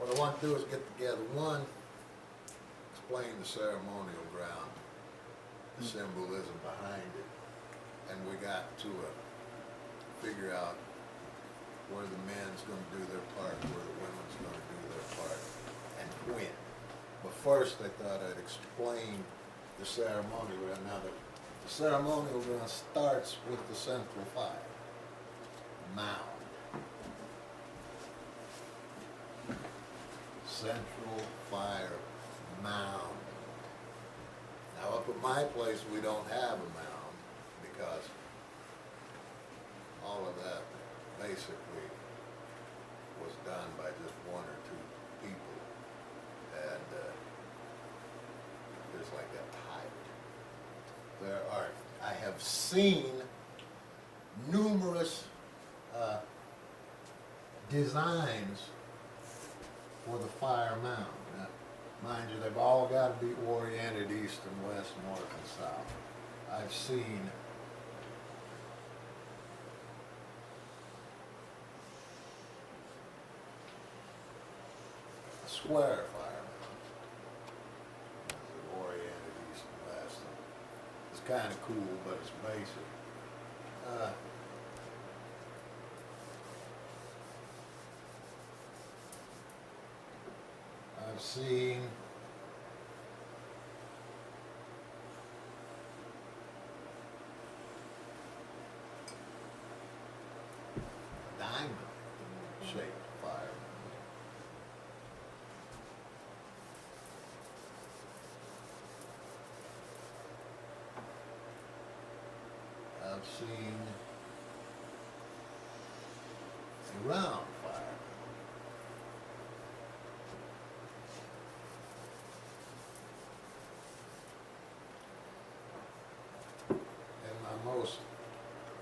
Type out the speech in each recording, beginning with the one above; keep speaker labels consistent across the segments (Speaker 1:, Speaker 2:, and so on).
Speaker 1: What I want to do is get together, one, explain the ceremonial ground, the symbolism behind it, and we got to figure out where the men's going to do their part, where the women's going to do their part, and when. But first I thought I'd explain the ceremonial ground. Now the ceremonial ground starts with the central fire, mound. Central fire mound. Now up at my place we don't have a mound because all of that basically was done by just one or two people, and there's like a pilot. I have seen numerous designs for the fire mound. Now, mind you, they've all got to be oriented east and west, north and south. I've seen a square fire mound. It's oriented east and west. It's kind of cool, but it's basic. I've seen a diamond-shaped fire. I've seen a round fire.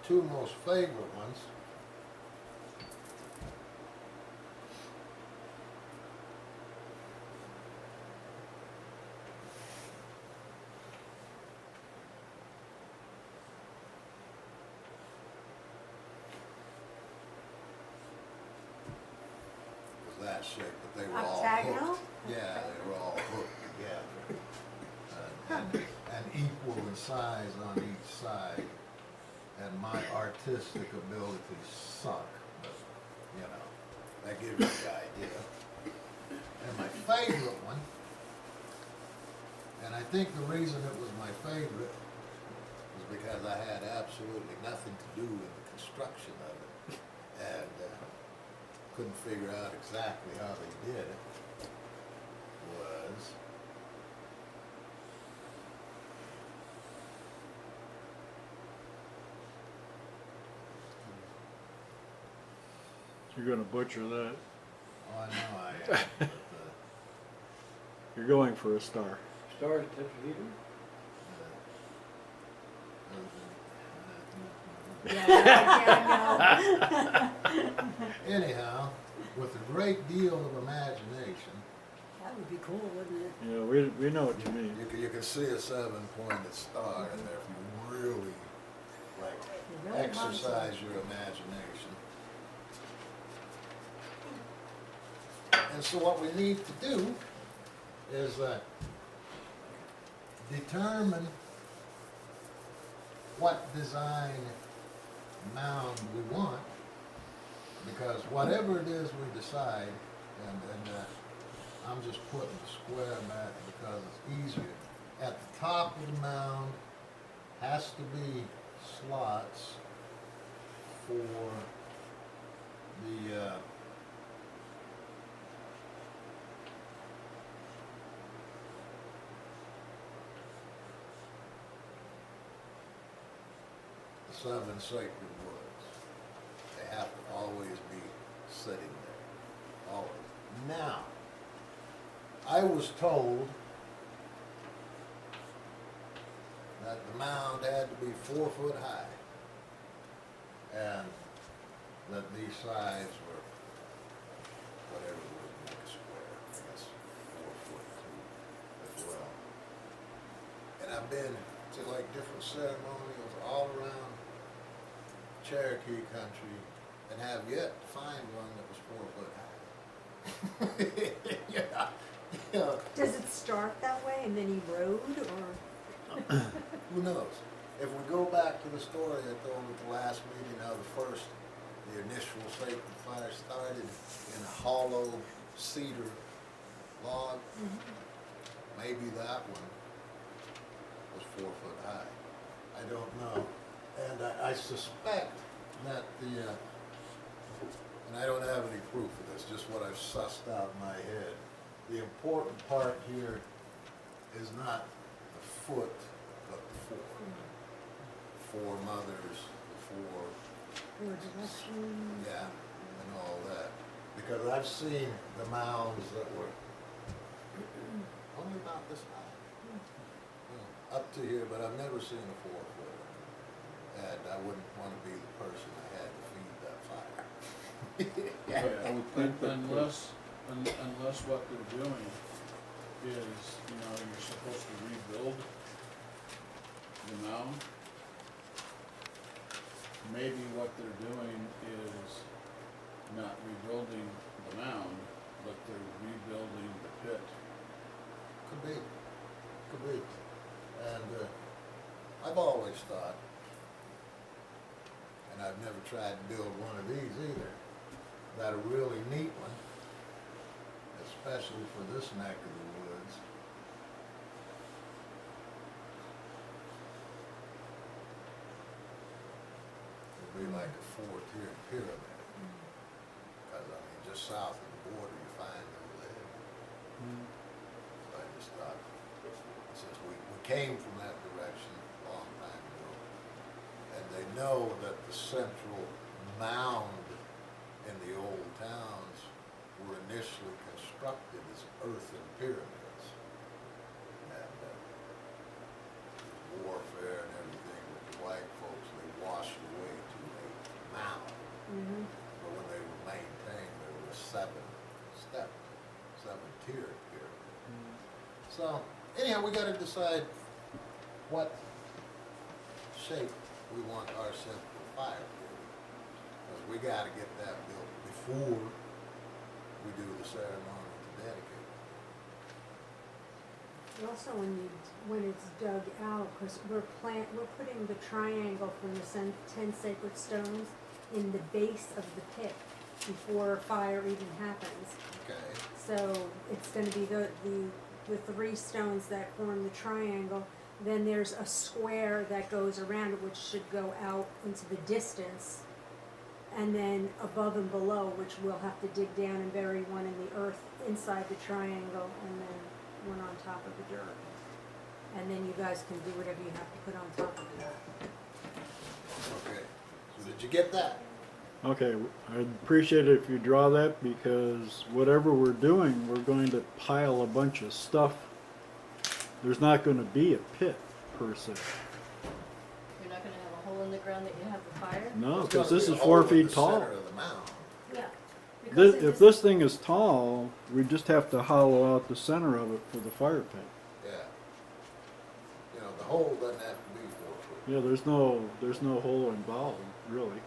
Speaker 1: Two most favorite ones was that shape, but they were all
Speaker 2: Octagonal?
Speaker 1: hooked. Yeah, they were all hooked together and equal in size on each side. And my artistic abilities suck, but, you know, that gives you the idea. And my favorite one, and I think the reason it was my favorite was because I had absolutely nothing to do with the construction of it, and couldn't figure out exactly how they did it, was
Speaker 3: You're going to butcher that.
Speaker 1: oh, I know I am, but,
Speaker 3: You're going for a star.
Speaker 4: Stars tetrahedron?
Speaker 2: Yeah,
Speaker 1: anyhow, with a great deal of imagination,
Speaker 2: that would be cool, wouldn't it?
Speaker 3: Yeah, we know what you mean.
Speaker 1: you can see a 7-pointed star in there if you really
Speaker 2: You really want
Speaker 1: exercise your imagination. And so what we need to do is determine what design mound we want, because whatever it is we decide, and I'm just putting the square back because it's easier. At the top of the mound has to be slots for the seven sacred woods. They have to always be sitting there, always. Now, I was told that the mound had to be 4 foot high, and that these sides were whatever would make a square, I guess 4 foot 2 as well. And I've been to like different ceremonials all around Cherokee country and have yet to find one that was 4 foot high.
Speaker 2: Does it start that way and then erode, or?
Speaker 1: Who knows? If we go back to the story I told at the last meeting, how the initial Shape of the Fire started in a hollow cedar log, maybe that one was 4 foot high. I don't know. And I suspect that and I don't have any proof of this, just what I've sussed out in my head. The important part here is not the foot, but the four. Four mothers, the four,
Speaker 2: Or direction?
Speaker 1: yeah, and all that. Because I've seen the mounds that were only about this high, you know, up to here, but I've never seen a 4 foot. And I wouldn't want to be the person I had to feed that fire.
Speaker 4: I would think unless what they're doing is, you know, you're supposed to rebuild the mound. Maybe what they're doing is not rebuilding the mound, but they're rebuilding the pit.
Speaker 1: Could be, could be. And I've always thought, and I've never tried to build one of these either, that a really neat one, especially for this neck of the woods, would be like a 4-tiered pyramid. Because I mean, just south of the border, you find the lead. So I just thought, since we came from that direction a long time ago, and they know that the central mound in the old towns were initially constructed as earthen pyramids. And warfare and everything with the white folks, they washed away to a mound. But when they were maintained, there were 7-tiered pyramid. So, anyhow, we gotta decide what shape we want our central fire to be. Because we gotta get that built before we do the ceremony to dedicate.
Speaker 2: Also, when it's dug out, because we're putting the triangle from the 10 sacred stones in the base of the pit before fire even happens.
Speaker 1: Okay.
Speaker 2: So it's going to be the 3 stones that form the triangle. Then there's a square that goes around it, which should go out into the distance. And then above and below, which we'll have to dig down and bury one in the earth inside the triangle, and then one on top of the dirt. And then you guys can do whatever you have to put on top of that.
Speaker 1: Okay. So did you get that?
Speaker 3: Okay, I'd appreciate it if you draw that, because whatever we're doing, we're going to pile a bunch of stuff. There's not going to be a pit, per se.
Speaker 5: You're not gonna have a hole in the ground that you have the fire?
Speaker 3: No,
Speaker 1: There's
Speaker 3: because
Speaker 1: gonna
Speaker 3: this
Speaker 1: be
Speaker 3: is
Speaker 1: a
Speaker 3: 4
Speaker 1: hole in
Speaker 3: feet
Speaker 1: the
Speaker 3: tall.
Speaker 1: center of the mound.
Speaker 5: Yeah.
Speaker 3: If this thing is tall, we just have to hollow out the center of it for the fire pit.
Speaker 1: Yeah. You know, the hole doesn't have to be 4 foot.
Speaker 3: Yeah, there's no hole involved, really.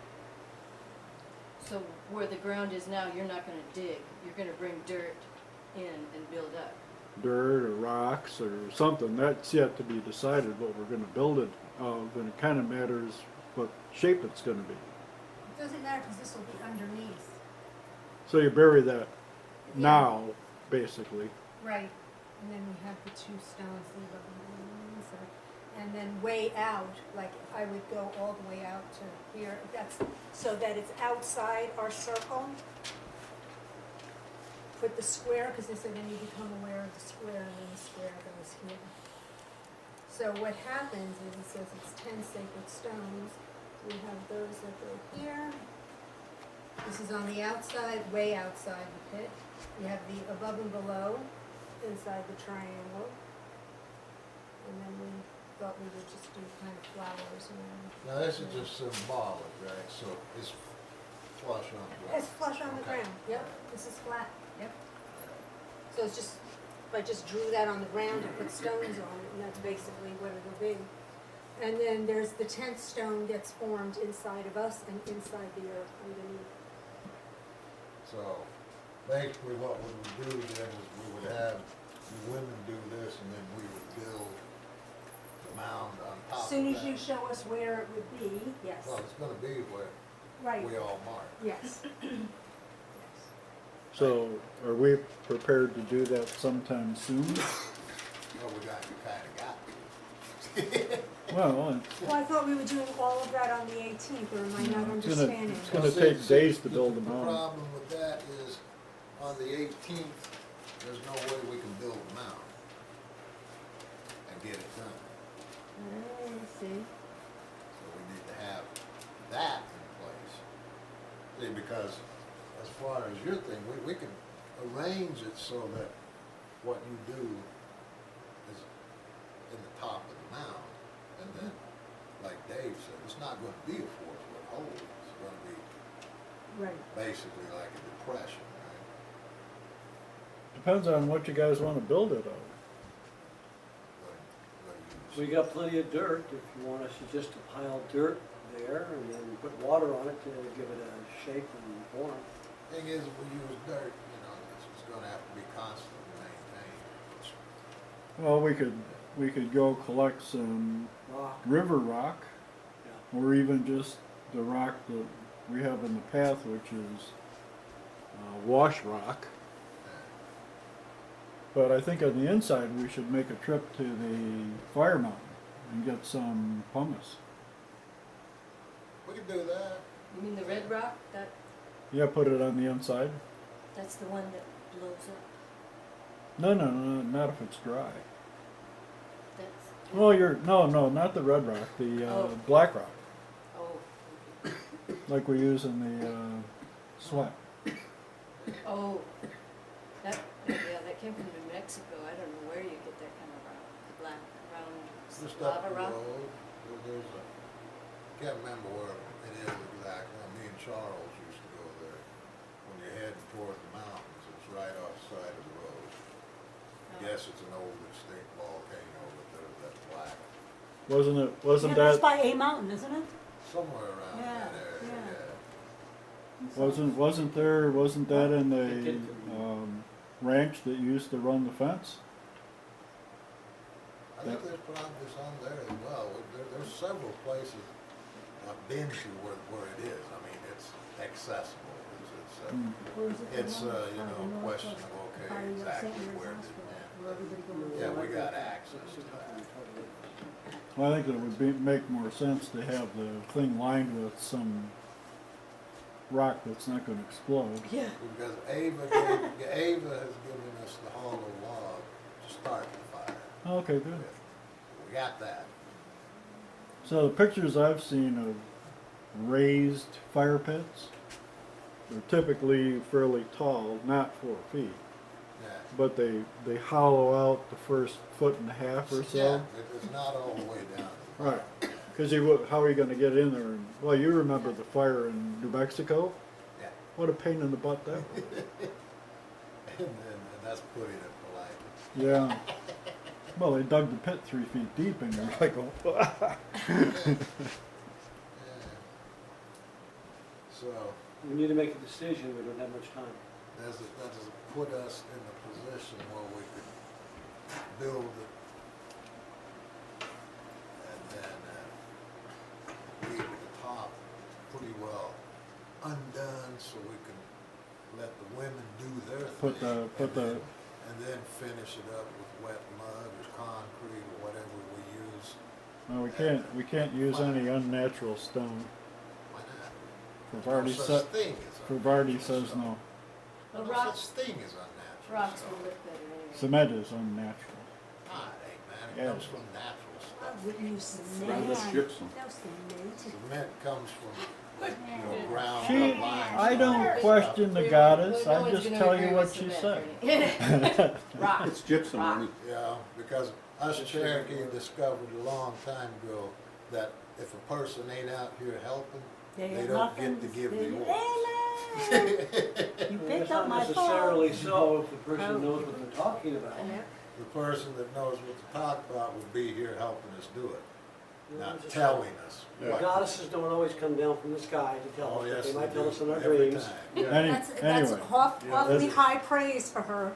Speaker 5: So where the ground is now, you're not gonna dig, you're gonna bring dirt in and build up.
Speaker 3: Dirt or rocks or something, that's yet to be decided what we're going to build it of, and it kind of matters what shape it's going to be.
Speaker 2: It doesn't matter because this will be underneath.
Speaker 3: So you bury that now, basically.
Speaker 2: Right. And then we have the 2 stones, leave up on the inside. And then way out, like I would go all the way out to here. That's so that it's outside our circle. Put the square, because they said then you become aware of the square, and then the square goes here. So what happens is it says it's 10 sacred stones. We have those that go here. This is on the outside, way outside the pit. You have the above and below inside the triangle. And then we thought we would just do kind of flowers around.
Speaker 1: Now this is just symbolic, right? So it's flush on the ground.
Speaker 2: It's flush on the
Speaker 1: Okay.
Speaker 2: ground, yep, this is flat.
Speaker 5: Yep.
Speaker 2: So it's just, if I just drew that on the ground and put stones on it, and that's basically what it'll be. And then there's the 10th stone gets formed inside of us and inside the earth underneath.
Speaker 1: So basically what we would do then is we would have the women do this, and then we would build the mound on top
Speaker 2: As
Speaker 1: of
Speaker 2: soon as you
Speaker 1: that.
Speaker 2: show us where it would be, yes,
Speaker 1: Well, it's gonna be where
Speaker 2: right,
Speaker 1: we all mark.
Speaker 2: yes.
Speaker 3: So are we prepared to do that sometime soon?
Speaker 1: Well, we kinda got to.
Speaker 3: Well,
Speaker 2: Well, I thought we were doing all of that on the 18th, or am I not
Speaker 3: it's
Speaker 2: understanding?
Speaker 3: gonna
Speaker 1: Well, see,
Speaker 3: take days to
Speaker 1: the-
Speaker 3: build them
Speaker 1: The
Speaker 3: out.
Speaker 1: problem with that is, on the 18th, there's no way we can build a mound and get it done.
Speaker 2: Oh, I see.
Speaker 1: So we need to have that in place. See, because as far as your thing, we can arrange it so that what you do is in the top of the mound. And then, like Dave said, it's not gonna be a 4-foot hole. It's gonna be
Speaker 2: Right.
Speaker 1: basically like a depression, right?
Speaker 3: Depends on what you guys wanna build it of.
Speaker 1: But
Speaker 6: We got plenty of dirt, if you want us to just to pile dirt there and then put water on it to give it a shape and form.
Speaker 1: thing is, if we use dirt, you know, it's gonna have to be constantly maintained.
Speaker 3: Well, we could go collect some
Speaker 6: Rock,
Speaker 3: river rock,
Speaker 6: yeah.
Speaker 3: or even just the rock that we have in the path, which is wash rock. But I think on the inside, we should make a trip to the fire mountain and get some pumice.
Speaker 1: We can do that.
Speaker 5: You mean the red rock?
Speaker 3: Yeah, put it on the inside.
Speaker 5: That's the one that blows up.
Speaker 3: No, not if it's dry.
Speaker 5: That's.
Speaker 3: Well, no, not the red rock, the
Speaker 5: Oh.
Speaker 3: black rock,
Speaker 5: Oh,
Speaker 3: like we use in the sweat.
Speaker 5: oh, that came from New Mexico. I don't know where you get that kind of rock, the black, round
Speaker 1: Just up
Speaker 5: lava
Speaker 1: the
Speaker 5: rock.
Speaker 1: road, there's a, can't remember where it is exactly. Me and Charles used to go there. When you're heading toward the mountains, it's right off the side of the road. I guess it's an old extinct volcano, but there's that black,
Speaker 3: Wasn't
Speaker 2: Yeah, that's
Speaker 3: that,
Speaker 2: by A Mountain, isn't it?
Speaker 1: somewhere around
Speaker 2: Yeah,
Speaker 1: that area,
Speaker 2: yeah.
Speaker 1: yeah.
Speaker 3: wasn't that in
Speaker 6: It
Speaker 3: the
Speaker 6: did to me.
Speaker 3: ranch that used to run the fence?
Speaker 1: I think there's probably some there as well. There's several places I've been to where it is. I mean, it's accessible.
Speaker 3: Mm.
Speaker 1: It's you know, a question of, okay, exactly where did it end? Yeah, we got access to that.
Speaker 3: Well, I think it would make more sense to have the thing lined with some rock that's not gonna explode.
Speaker 5: Yeah.
Speaker 1: Because Ava has given us the hollow log to start the fire
Speaker 3: Okay, good.
Speaker 1: with. We got that.
Speaker 3: So the pictures I've seen of raised fire pits, they're typically fairly tall, not 4 feet,
Speaker 1: Yeah.
Speaker 3: but they hollow out the first 1.5 feet or so.
Speaker 1: Yeah, it's not all the way down.
Speaker 3: Right. Because how are you going to get in there? And, well, you remember the fire in New Mexico?
Speaker 1: Yeah.
Speaker 3: What a pain in the butt that was.
Speaker 1: And that's putting it politely.
Speaker 3: Yeah. Well, they dug the pit 3 feet deep, and you're like, oh.
Speaker 1: Yeah. So,
Speaker 6: We need to make a decision, we don't have much time.
Speaker 1: that does put us in a position where we could build it and then leave the top pretty well undone so we can let the women do their thing. And then finish it up with wet mud or concrete or whatever we use.
Speaker 3: No, we can't use any unnatural stone.
Speaker 1: Why not?
Speaker 3: Provarty
Speaker 1: No such
Speaker 3: says,
Speaker 1: thing as
Speaker 3: Provarty
Speaker 1: unnatural
Speaker 3: says
Speaker 1: stone.
Speaker 3: no.
Speaker 5: Well,
Speaker 1: No
Speaker 5: rocks,
Speaker 1: such thing as unnatural
Speaker 5: rocks
Speaker 1: stone.
Speaker 5: will look better anyway.
Speaker 3: Cement is unnatural.
Speaker 1: Ah, it ain't, man. It
Speaker 3: Yeah.
Speaker 1: comes from natural
Speaker 2: I
Speaker 1: stuff.
Speaker 2: wouldn't use cement.
Speaker 7: That's gypsum.
Speaker 2: No cement.
Speaker 1: Cement comes from, like, you know, ground
Speaker 3: She,
Speaker 1: up limestone.
Speaker 3: I don't
Speaker 1: and
Speaker 3: question the
Speaker 5: No
Speaker 3: goddess, I
Speaker 5: one's
Speaker 3: just
Speaker 5: gonna
Speaker 3: tell
Speaker 5: agree
Speaker 3: you
Speaker 5: with
Speaker 3: what she
Speaker 5: cement,
Speaker 3: said.
Speaker 5: Ernie. Rock.
Speaker 7: It's gypsum,
Speaker 5: Rock.
Speaker 7: Ernie.
Speaker 1: stuff. Yeah, because us Cherokee discovered a long time ago that if a person ain't out here helping, they
Speaker 2: have
Speaker 1: don't
Speaker 2: nothing
Speaker 1: get to give the orders.
Speaker 2: Hello! You
Speaker 6: Well,
Speaker 2: picked
Speaker 6: it's
Speaker 2: up
Speaker 6: not
Speaker 2: my phone.
Speaker 6: necessarily so if the
Speaker 2: Oh.
Speaker 6: person knows what they're talking about.
Speaker 2: Yeah.
Speaker 1: The person that knows what to talk about would be here helping us do it.
Speaker 6: You know,
Speaker 1: not
Speaker 6: just-
Speaker 1: telling us.
Speaker 6: The
Speaker 1: what-
Speaker 6: goddesses don't always come down from the sky to tell
Speaker 1: Oh,
Speaker 6: us,
Speaker 1: yes,
Speaker 6: but they might
Speaker 1: they
Speaker 6: tell
Speaker 1: do,
Speaker 6: us in our
Speaker 1: every
Speaker 6: dreams.
Speaker 1: time.
Speaker 4: Yeah.
Speaker 2: That's
Speaker 3: Anyway,
Speaker 2: awfully
Speaker 3: let's-
Speaker 2: high praise for her.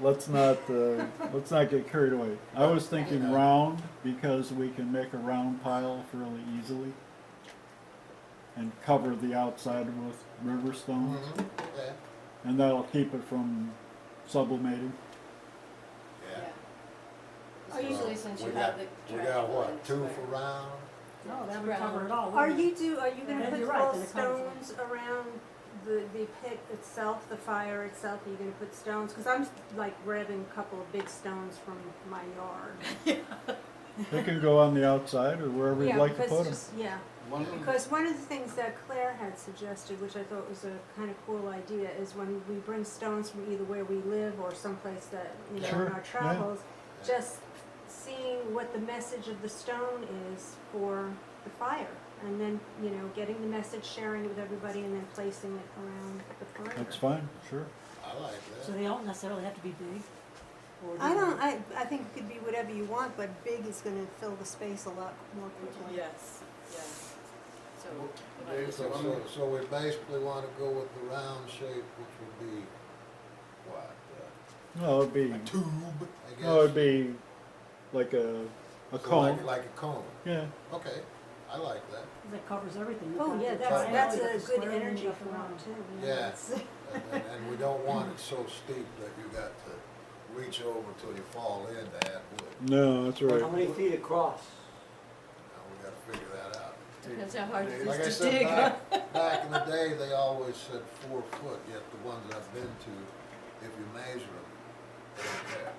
Speaker 3: let's not get carried away. I was thinking
Speaker 1: Yeah.
Speaker 3: round because we can make a round pile fairly easily and cover the outside with river stones,
Speaker 1: Mhm, yeah,
Speaker 3: and that'll keep it from sublimating.
Speaker 1: yeah.
Speaker 5: So usually since you
Speaker 1: We
Speaker 5: have
Speaker 1: got-
Speaker 5: the
Speaker 1: We got
Speaker 5: triangle
Speaker 1: what,
Speaker 5: and
Speaker 1: 2
Speaker 5: square.
Speaker 1: for round?
Speaker 7: No, that would
Speaker 5: Round.
Speaker 7: cover it all.
Speaker 2: Are
Speaker 7: wouldn't it?
Speaker 2: you gonna
Speaker 7: Yeah,
Speaker 2: put
Speaker 7: you're right,
Speaker 2: little
Speaker 7: then it covers
Speaker 2: stones around the pit itself, the fire itself? Are you gonna put stones? Cause I'm like grabbing a couple of big stones from my yard.
Speaker 3: They can go on the outside or wherever you'd
Speaker 2: Yeah,
Speaker 3: like to
Speaker 2: because
Speaker 3: put them.
Speaker 2: just- Yeah,
Speaker 4: One of them,
Speaker 2: because one of the things that Claire had suggested, which I thought was a kind of cool idea, is when we bring stones from either where we live or someplace that, you know,
Speaker 3: Sure,
Speaker 2: in our
Speaker 3: yeah.
Speaker 2: travels, just seeing what the message of the stone is for the fire. And then, you know, getting the message, sharing it with everybody, and then placing it around the perimeter.
Speaker 3: That's fine, sure.
Speaker 1: I like
Speaker 7: So
Speaker 1: that.
Speaker 7: they don't necessarily have to be big? Or do
Speaker 2: I
Speaker 7: they?
Speaker 2: don't, I think it could be whatever you want, but big is gonna fill the space a lot more quickly.
Speaker 5: Yes, yeah. So,
Speaker 4: Dave,
Speaker 1: So we basically wanna go with the round shape, which would be, what,
Speaker 3: No, it'd be,
Speaker 1: a tube, I guess?
Speaker 3: no, it'd be like a
Speaker 1: So
Speaker 3: cone.
Speaker 1: Like a cone,
Speaker 3: Yeah,
Speaker 1: okay, I like that.
Speaker 7: That covers everything. You've
Speaker 2: Oh,
Speaker 7: got
Speaker 2: yeah,
Speaker 7: the
Speaker 2: that's
Speaker 7: triangle, you've got the
Speaker 2: a good
Speaker 7: square, and then
Speaker 2: energy
Speaker 7: you've got
Speaker 2: for
Speaker 7: the
Speaker 2: one
Speaker 7: round.
Speaker 2: too.
Speaker 1: Yeah.
Speaker 2: That's-
Speaker 1: And we don't want it so steep that you got to reach over till you fall in to add wood.
Speaker 3: no, that's
Speaker 6: How
Speaker 3: right.
Speaker 6: many feet across?
Speaker 1: Now, we gotta figure that out.
Speaker 5: depends how hard it
Speaker 1: Like I
Speaker 5: is to
Speaker 1: said,
Speaker 5: dig.
Speaker 1: back in the day, they always said 4 foot, yet the ones I've been to, if you measure them, they don't care.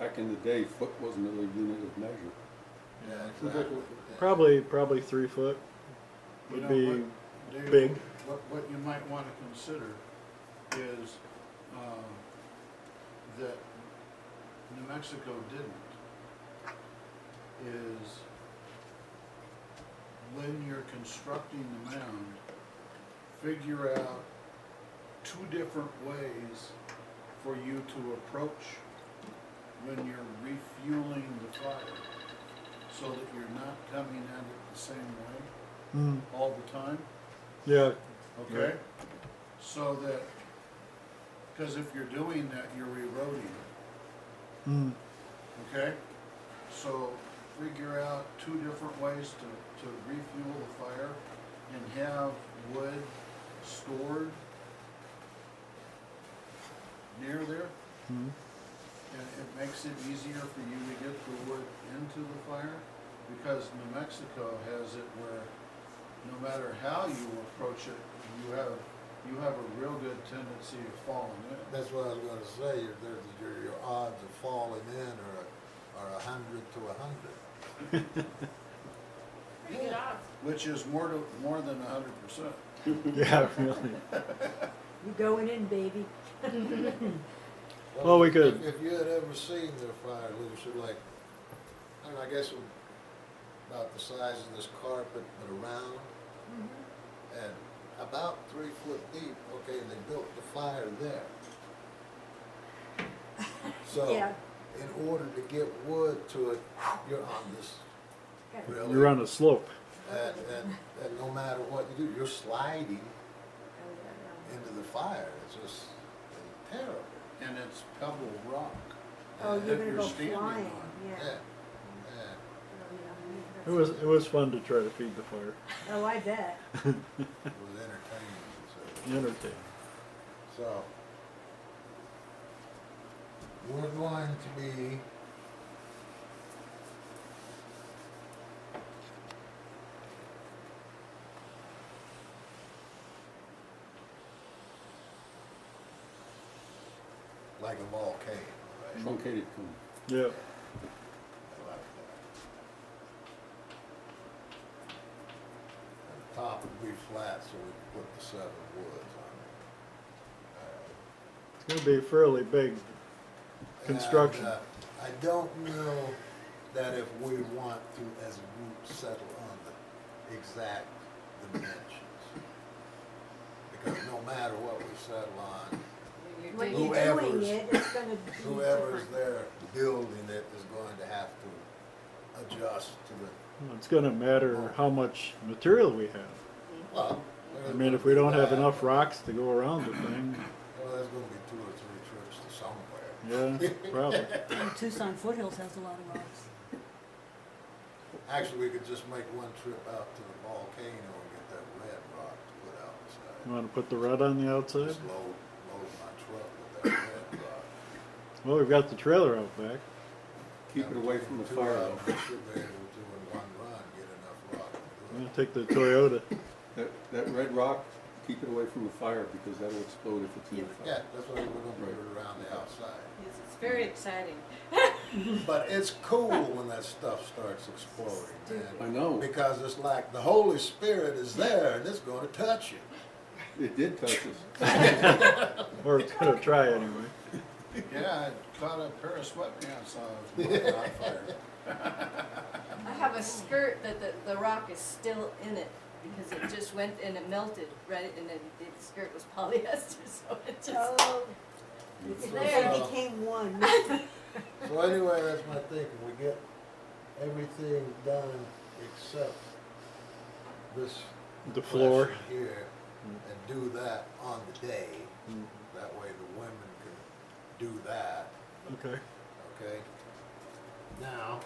Speaker 8: Back in the day, foot wasn't a unit of measure.
Speaker 1: Yeah, exactly.
Speaker 3: Probably 3 foot
Speaker 4: you
Speaker 3: would
Speaker 4: know,
Speaker 3: be
Speaker 4: what, Dave,
Speaker 3: big.
Speaker 4: what you might wanna consider is, that New Mexico didn't, is when you're constructing the mound, figure out 2 different ways for you to approach when you're refueling the fire, so that you're not coming at it the same way
Speaker 3: Mm,
Speaker 4: all the time,
Speaker 3: yeah,
Speaker 4: okay? So that, because if you're doing that, you're eroding,
Speaker 3: mm,
Speaker 4: okay? So figure out 2 different ways to refuel the fire and have wood stored near there.
Speaker 3: mm.
Speaker 4: And it makes it easier for you to get the wood into the fire, because New Mexico has it where no matter how you approach it, you have a real good tendency of falling in.
Speaker 1: That's what I was gonna say, your odds of falling in are 100 to 100.
Speaker 5: Pretty good odds.
Speaker 4: Which is more than 100%.
Speaker 3: Yeah, really.
Speaker 2: You going in, baby.
Speaker 3: Well, we could-
Speaker 1: If you had ever seen their fire extinguisher, like, I don't know, I guess about the size of this carpet, but around, and about 3 foot deep, okay, and they built the fire there. So,
Speaker 2: Yeah.
Speaker 1: in order to get wood to it, you're on this, really.
Speaker 3: You're on a slope.
Speaker 1: And no matter what you do, you're sliding into the fire, it's just terrible.
Speaker 4: And it's pebble rock.
Speaker 2: Oh,
Speaker 4: that
Speaker 2: you're gonna
Speaker 4: you're
Speaker 2: go
Speaker 4: standing
Speaker 2: flying,
Speaker 4: on.
Speaker 2: yeah.
Speaker 1: Yeah, yeah,
Speaker 3: It was fun to try to feed the fire.
Speaker 2: Oh, I bet.
Speaker 1: it was entertaining, so.
Speaker 3: Entertaining.
Speaker 1: So, we're going to be like a volcano, right?
Speaker 8: Truncated cone.
Speaker 3: Yeah.
Speaker 1: I like that. And the top would be flat, so we can put the 7 woods on it.
Speaker 3: It's gonna be fairly big construction.
Speaker 1: And, I don't know that if we want to, as a group, settle on the exact dimensions. Because no matter what we settle on,
Speaker 5: You're
Speaker 2: When
Speaker 5: digging.
Speaker 2: you're doing
Speaker 1: Whoever's-
Speaker 2: it, it's gonna be
Speaker 1: whoever's
Speaker 2: different.
Speaker 1: there building it is going to have to adjust to the
Speaker 3: It's gonna matter how much material we have.
Speaker 1: Well.
Speaker 3: I
Speaker 1: there's
Speaker 3: mean,
Speaker 1: gonna
Speaker 3: if we
Speaker 1: be
Speaker 3: don't have
Speaker 1: that,
Speaker 3: enough rocks to go around the thing,
Speaker 1: Well, there's gonna be 2 or 3 trips to somewhere.
Speaker 3: yeah, probably.
Speaker 7: And Tucson Foothills has a lot of rocks.
Speaker 1: Actually, we could just make one trip out to the volcano and get that red rock to put outside.
Speaker 3: You wanna put the red on the outside?
Speaker 1: Just load my truck with that red rock.
Speaker 3: Well, we've got the trailer out back.
Speaker 8: Keep it away from the
Speaker 1: Two
Speaker 8: fire
Speaker 1: of
Speaker 8: though.
Speaker 1: them should be able to, in one run, get enough rock to do
Speaker 3: I'll
Speaker 1: it.
Speaker 3: take the Toyota.
Speaker 8: That red rock, keep it away from the fire because that'll explode if it's in the
Speaker 1: Yeah,
Speaker 8: fire.
Speaker 1: that's why we're gonna put it around the outside.
Speaker 5: Yes, it's very exciting.
Speaker 1: But it's cool when that stuff starts exploding,
Speaker 8: I
Speaker 1: man.
Speaker 8: know,
Speaker 1: Because it's like the Holy Spirit is there and it's gonna touch you.
Speaker 8: it did touch us.
Speaker 3: Or it's gonna try anyway.
Speaker 4: Yeah, I caught a pair of sweatpants on fire.
Speaker 5: I have a skirt that the rock is still in it because it just went and it melted, right? And then the skirt was polyester, so it just,
Speaker 2: Oh,
Speaker 5: it's
Speaker 1: So,
Speaker 5: there.
Speaker 2: they became one.
Speaker 1: So anyway, that's my thinking, we get everything done except this
Speaker 3: The floor.
Speaker 1: question here, and do that on the day. That way the women can do that,
Speaker 3: Okay.
Speaker 1: okay? Now,